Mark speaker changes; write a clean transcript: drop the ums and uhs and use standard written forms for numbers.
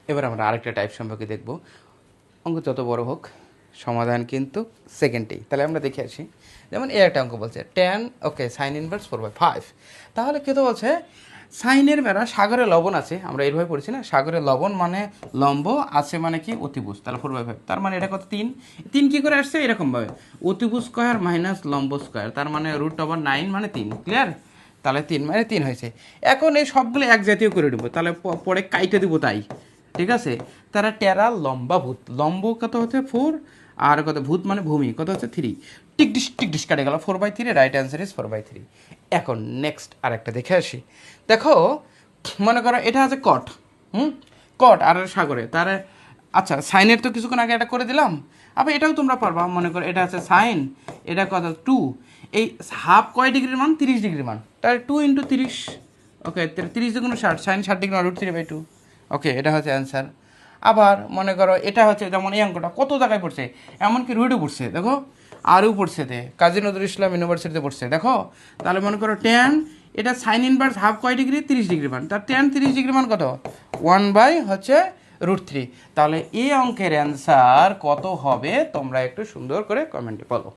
Speaker 1: এবার আমরা আরেকটা টাইপ সম্পর্কে দেখব। অঙ্ক যত বড় হোক সমাধান কিন্তু সেকেন্ডেই। তাহলে আমরা দেখে আসি। যেমন এই একটা অঙ্ক বলছে ট্যান ওকে সাইন ইনভার্স 4/5। তাহলে কী তো বলছে সাইনের বেড়া সাগরে লবণ আছে, আমরা এইভাবে পড়ছি না, সাগরে লবণ মানে লম্ব, আছে মানে কি অতিভুজ, তাহলে 4/5। তার মানে এটা কত 3। 3 কী করে আসছে এরকমভাবে, অতিভুজ স্কোয়ার মাইনাস লম্ব স্কোয়ার, তার মানে √9 মানে 3। ক্লিয়ার? তাহলে 3 মানে 3 হয়েছে। এখন এই সবগুলো এক জাতীয় করে দেবো, তাহলে পরে কাইটে দেবো তাই। ঠিক আছে? তারা টেরা লম্বা ভূত, লম্ব কত হচ্ছে 4, আর কত ভূত মানে ভূমি কত হচ্ছে 3। টিক ডিস কাটে গেল 4/3, রাইট অ্যান্সার ইজ 4/3। এখন নেক্সট আরেকটা দেখে আসি। দেখো মনে করো এটা আছে কট, কট আর সাগরে, তার আচ্ছা সাইনের তো কিছুক্ষণ আগে এটা করে দিলাম, আবার এটাও তোমরা পারবা। মনে করো এটা আছে সাইন, এটা কত 2, এই হাফ কয় ডিগ্রির মান 30 ডিগ্রির মান, তাহলে 2 × 30। ওকে 30 × 60, সাইন 60 ডিগ্রি √3/2। ওকে এটা হচ্ছে অ্যান্সার। আবার মনে করো এটা হচ্ছে যেমন এই অঙ্কটা কত জায়গায় পড়ছে, এমনকি রুইডও পড়ছে, দেখো আরও পড়ছে, কাজী নজরুল ইসলাম ইউনিভার্সিটিতে পড়ছে, দেখো। তাহলে মনে করো ট্যান এটা সাইন ইনভার্স হাফ কয় ডিগ্রি 30 ডিগ্রি মান, তার ট্যান 30 ডিগ্রি মান কত 1/√3। তাহলে এই অঙ্কের অ্যান্সার কত হবে তোমরা একটু সুন্দর করে কমেন্টে বলো।